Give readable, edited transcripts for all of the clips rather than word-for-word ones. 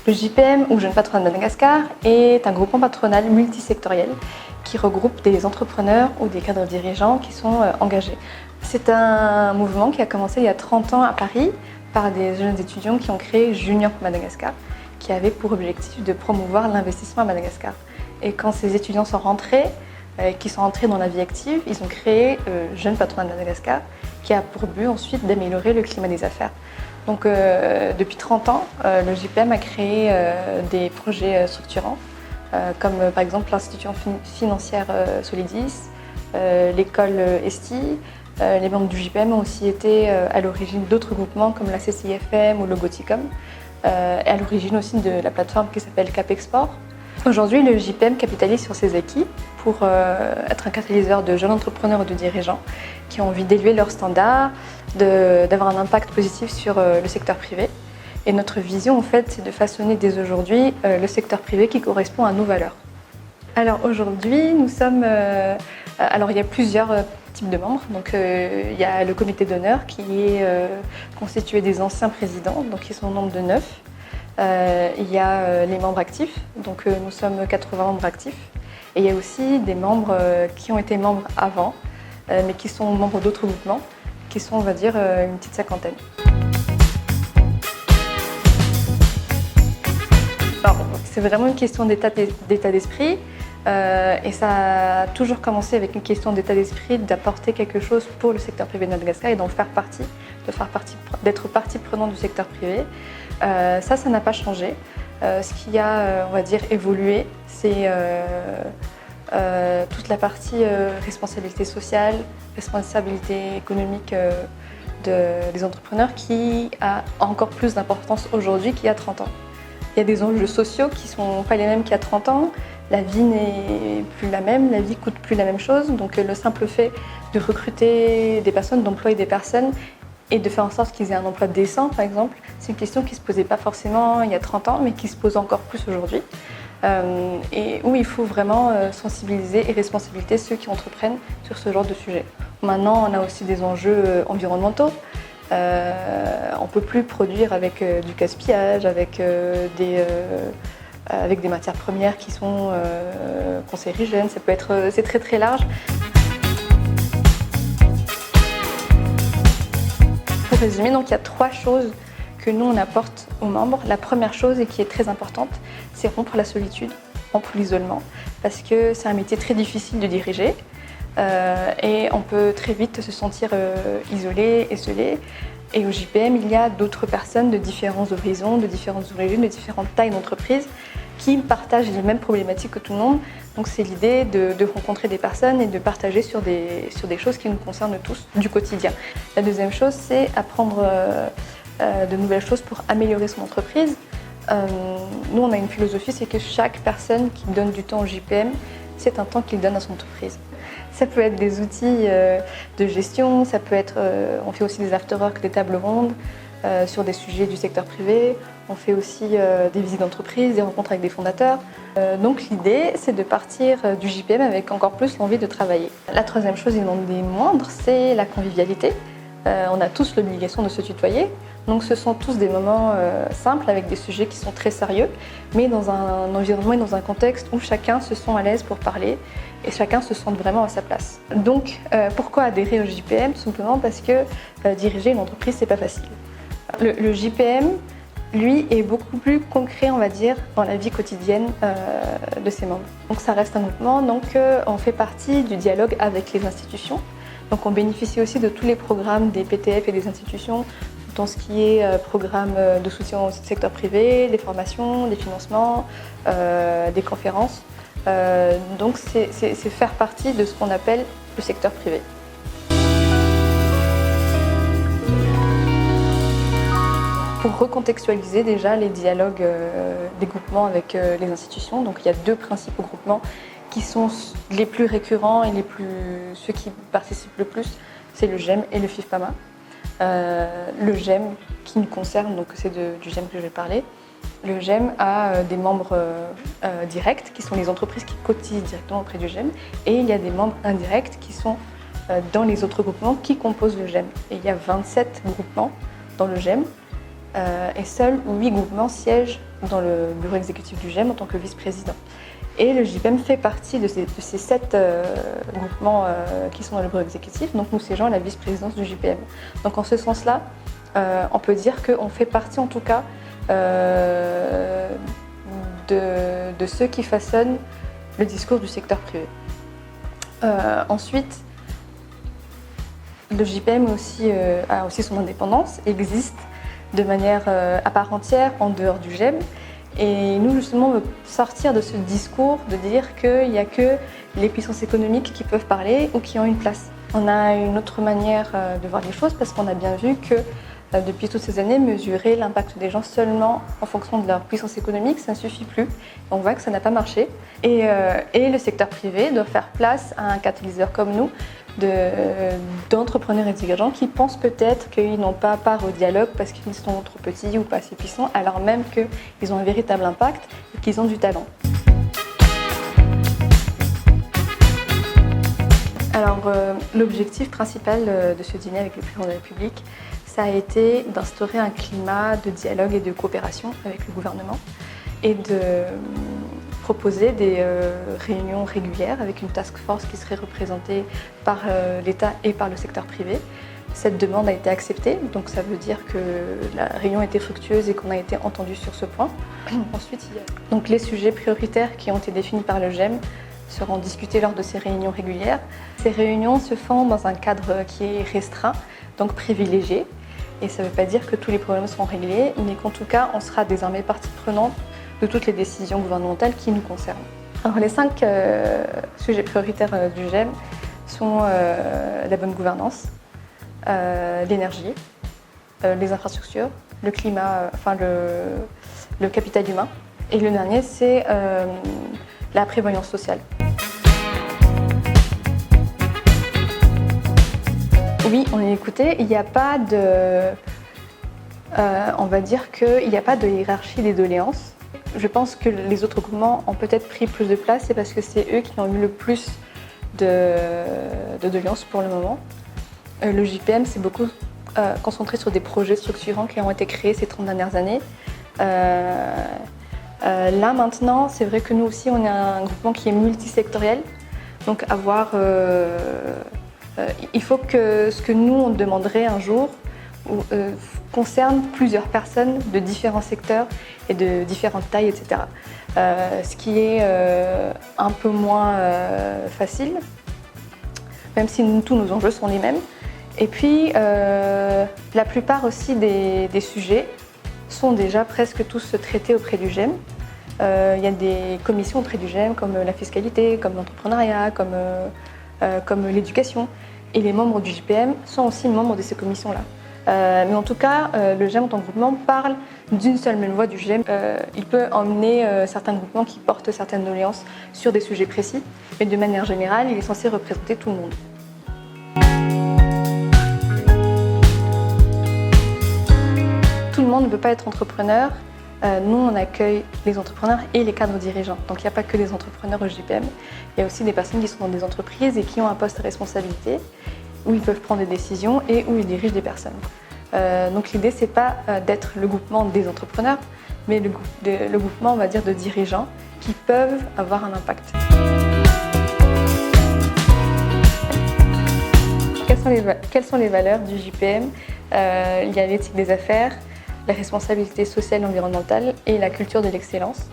Le JPM, ou Jeunes Patronat de Madagascar, est un groupement patronal multisectoriel qui regroupe des entrepreneurs ou des cadres dirigeants qui sont engagés. C'est un mouvement qui a commencé il y a 30 ans à Paris par des jeunes étudiants qui ont créé Junior Madagascar, qui avait pour objectif de promouvoir l'investissement à Madagascar. Et quand ces étudiants sont rentrés, qui sont entrés dans la vie active, ils ont créé Jeunes Patronat de Madagascar, qui a pour but ensuite d'améliorer le climat des affaires. Donc depuis 30 ans, le JPM a créé des projets structurants, comme par exemple l'institution financière Solidis, l'école Esti. Les membres du JPM ont aussi été à l'origine d'autres groupements comme la CCIFM ou le Goticom, et à l'origine aussi de la plateforme qui s'appelle Cap Export. Aujourd'hui, le JPM capitalise sur ses acquis pour être un catalyseur de jeunes entrepreneurs et de dirigeants qui ont envie d'élever leurs standards, d'avoir un impact positif sur le secteur privé. Et notre vision, en fait, c'est de façonner dès aujourd'hui le secteur privé qui correspond à nos valeurs. Alors aujourd'hui, nous sommes... alors il y a plusieurs types de membres. Donc il y a le comité d'honneur qui est constitué des anciens présidents, donc ils sont au nombre de 9. Il y a les membres actifs, donc nous sommes 80 membres actifs. Et il y a aussi des membres qui ont été membres avant, mais qui sont membres d'autres groupements, qui sont, on va dire, une petite cinquantaine. C'est vraiment une question d'état d'esprit. Et ça a toujours commencé avec une question d'état d'esprit, d'apporter quelque chose pour le secteur privé de Madagascar et d'en faire partie, d'être partie prenante du secteur privé. Ça n'a pas changé. Ce qui a, on va dire, évolué, c'est toute la partie responsabilité sociale, responsabilité économique des entrepreneurs qui a encore plus d'importance aujourd'hui qu'il y a 30 ans. Il y a des enjeux sociaux qui ne sont pas les mêmes qu'il y a 30 ans. La vie n'est plus la même, la vie coûte plus la même chose. Donc le simple fait de recruter des personnes, d'employer des personnes et de faire en sorte qu'ils aient un emploi décent, par exemple, c'est une question qui ne se posait pas forcément il y a 30 ans, mais qui se pose encore plus aujourd'hui. Et où il faut vraiment sensibiliser et responsabiliser ceux qui entreprennent sur ce genre de sujet. Maintenant, on a aussi des enjeux environnementaux. On ne peut plus produire avec du gaspillage, avec des matières premières qui sont cancérigènes. C'est très très large. Pour résumer, donc, il y a 3 choses que nous on apporte aux membres. La première chose, et qui est très importante, c'est rompre la solitude, rompre l'isolement, parce que c'est un métier très difficile de diriger. Et on peut très vite se sentir isolé, esseulé. Et au JPM, il y a d'autres personnes de différents horizons, de différentes origines, de différentes tailles d'entreprise qui partagent les mêmes problématiques que tout le monde. Donc c'est l'idée de rencontrer des personnes et de partager sur des choses qui nous concernent tous du quotidien. La deuxième chose, c'est apprendre de nouvelles choses pour améliorer son entreprise. Nous, on a une philosophie, c'est que chaque personne qui donne du temps au JPM, c'est un temps qu'il donne à son entreprise. Ça peut être des outils de gestion, ça peut être, on fait aussi des after-work, des tables rondes sur des sujets du secteur privé. On fait aussi des visites d'entreprise, des rencontres avec des fondateurs. Donc l'idée, c'est de partir du JPM avec encore plus l'envie de travailler. La troisième chose, et non des moindres, c'est la convivialité. On a tous l'obligation de se tutoyer. Donc ce sont tous des moments simples avec des sujets qui sont très sérieux, mais dans un environnement et dans un contexte où chacun se sent à l'aise pour parler et chacun se sent vraiment à sa place. Donc pourquoi adhérer au JPM? Tout simplement parce que diriger une entreprise, c'est pas facile. Le JPM, lui, est beaucoup plus concret, on va dire, dans la vie quotidienne de ses membres. Donc ça reste un mouvement, donc on fait partie du dialogue avec les institutions. Donc on bénéficie aussi de tous les programmes des PTF et des institutions, dans ce qui est programme de soutien au secteur privé, des formations, des financements, des conférences. Donc c'est faire partie de ce qu'on appelle le secteur privé. Pour recontextualiser déjà les dialogues des groupements avec les institutions, donc il y a 2 principaux groupements qui sont les plus récurrents et ceux qui participent le plus, c'est le GEM et le FIFPAMA. Le GEM qui nous concerne, donc c'est du GEM que je vais parler. Le GEM a des membres directs qui sont les entreprises qui cotisent directement auprès du GEM, et il y a des membres indirects qui sont dans les autres groupements qui composent le GEM. Et il y a 27 groupements dans le GEM et seuls 8 groupements siègent dans le bureau exécutif du GEM en tant que vice-président. Et le JPM fait partie de ces 7 groupements qui sont dans le bureau exécutif. Donc nous siégeons à la vice-présidence du JPM. Donc en ce sens-là, on peut dire qu'on fait partie en tout cas de ceux qui façonnent le discours du secteur privé. Ensuite, le JPM a aussi son indépendance, existe de manière à part entière en dehors du GEM. Et nous, justement, on veut sortir de ce discours de dire qu'il n'y a que les puissances économiques qui peuvent parler ou qui ont une place. On a une autre manière de voir les choses parce qu'on a bien vu que depuis toutes ces années, mesurer l'impact des gens seulement en fonction de leur puissance économique, ça ne suffit plus. On voit que ça n'a pas marché. Et le secteur privé doit faire place à un catalyseur comme nous, d'entrepreneurs et de dirigeants qui pensent peut-être qu'ils n'ont pas part au dialogue parce qu'ils sont trop petits ou pas assez puissants, alors même qu'ils ont un véritable impact et qu'ils ont du talent. Alors, l'objectif principal de ce dîner avec le président de la République, ça a été d'instaurer un climat de dialogue et de coopération avec le gouvernement et de proposer des réunions régulières avec une task force qui serait représentée par l'État et par le secteur privé. Cette demande a été acceptée, donc ça veut dire que la réunion a été fructueuse et qu'on a été entendu sur ce point. Ensuite, il y a donc les sujets prioritaires qui ont été définis par le GEM seront discutés lors de ces réunions régulières. Ces réunions se font dans un cadre qui est restreint, donc privilégié. Et ça ne veut pas dire que tous les problèmes seront réglés, mais qu'en tout cas, on sera désormais partie prenante de toutes les décisions gouvernementales qui nous concernent. Alors, les 5 sujets prioritaires du GEM sont la bonne gouvernance, l'énergie, les infrastructures, le climat, le capital humain. Et le dernier, c'est la prévoyance sociale. Oui, on est écouté. Il n'y a pas on va dire qu'il n'y a pas de hiérarchie des doléances. Je pense que les autres groupements ont peut-être pris plus de place, c'est parce que c'est eux qui ont eu le plus de doléances pour le moment. Le JPM s'est beaucoup concentré sur des projets structurants qui ont été créés ces 30 dernières années. Là maintenant, c'est vrai que nous aussi, on est un groupement qui est multisectoriel. Donc il faut que ce que nous, on demanderait un jour concerne plusieurs personnes de différents secteurs et de différentes tailles, etc. Ce qui est un peu moins facile, même si tous nos enjeux sont les mêmes. Et puis, la plupart aussi des sujets sont déjà presque tous traités auprès du GEM. Il y a des commissions auprès du GEM comme la fiscalité, comme l'entrepreneuriat, comme l'éducation. Et les membres du JPM sont aussi membres de ces commissions-là. Mais en tout cas, le GEM en tant que groupement parle d'une seule même voix du GEM. Il peut emmener certains groupements qui portent certaines doléances sur des sujets précis, mais de manière générale, il est censé représenter tout le monde. Tout le monde ne peut pas être entrepreneur. Nous, on accueille les entrepreneurs et les cadres dirigeants. Donc, il n'y a pas que des entrepreneurs au JPM. Il y a aussi des personnes qui sont dans des entreprises et qui ont un poste de responsabilité où ils peuvent prendre des décisions et où ils dirigent des personnes. Donc, l'idée, c'est pas d'être le groupement des entrepreneurs, mais le groupement, on va dire, de dirigeants qui peuvent avoir un impact. Quelles sont les valeurs du JPM? Il y a l'éthique des affaires, la responsabilité sociale et environnementale et la culture de l'excellence.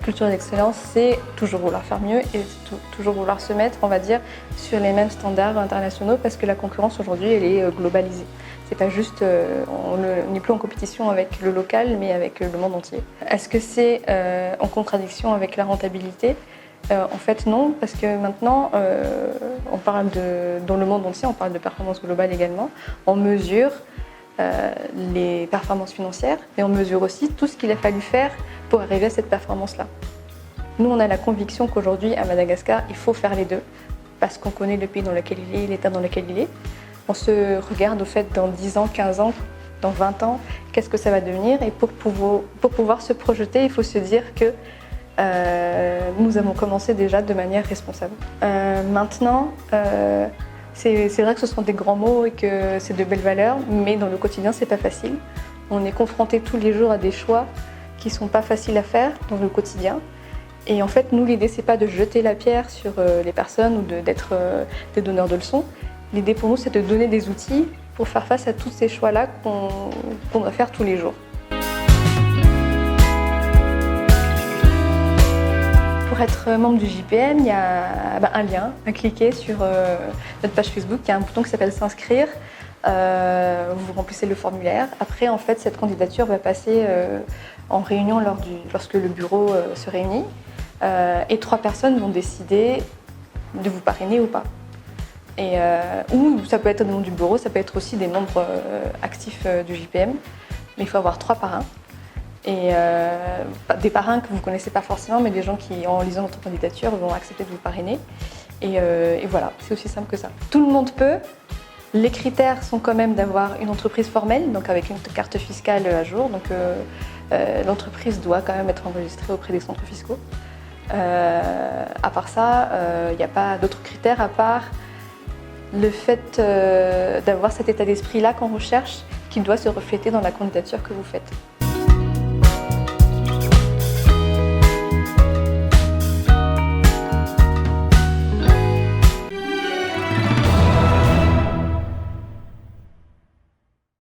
Culture de l'excellence, c'est toujours vouloir faire mieux et toujours vouloir se mettre, on va dire, sur les mêmes standards internationaux parce que la concurrence aujourd'hui, elle est globalisée. C'est pas juste, on n'est plus en compétition avec le local, mais avec le monde entier. Est-ce que c'est en contradiction avec la rentabilité? En fait, non, parce que maintenant, on parle dans le monde entier, on parle de performance globale également. On mesure les performances financières, mais on mesure aussi tout ce qu'il a fallu faire pour arriver à cette performance-là. Nous, on a la conviction qu'aujourd'hui, à Madagascar, il faut faire les deux, parce qu'on connaît le pays dans lequel il est, l'état dans lequel il est. On se regarde au fait dans 10 ans, 15 ans, dans 20 ans, qu'est-ce que ça va devenir, et pour pouvoir se projeter, il faut se dire que nous avons commencé déjà de manière responsable. Maintenant, c'est vrai que ce sont des grands mots et que c'est de belles valeurs, mais dans le quotidien, c'est pas facile. On est confronté tous les jours à des choix qui ne sont pas faciles à faire dans le quotidien. Et en fait, nous, l'idée, c'est pas de jeter la pierre sur les personnes ou d'être des donneurs de leçons. L'idée pour nous, c'est de donner des outils pour faire face à tous ces choix-là qu'on doit faire tous les jours. Pour être membre du JPM, il y a un lien à cliquer sur notre page Facebook. Il y a un bouton qui s'appelle s'inscrire. Vous remplissez le formulaire. Après, en fait, cette candidature va passer en réunion lorsque le bureau se réunit. Et 3 personnes vont décider de vous parrainer ou pas. Ou ça peut être des membres du bureau, ça peut être aussi des membres actifs du JPM. Mais il faut avoir 3 parrains. Et des parrains que vous ne connaissez pas forcément, mais des gens qui, en lisant votre candidature, vont accepter de vous parrainer. Et voilà, c'est aussi simple que ça. Tout le monde peut. Les critères sont quand même d'avoir une entreprise formelle, donc avec une carte fiscale à jour. Donc l'entreprise doit quand même être enregistrée auprès des centres fiscaux. À part ça, il n'y a pas d'autres critères à part le fait d'avoir cet état d'esprit-là qu'on recherche, qui doit se refléter dans la candidature que vous faites.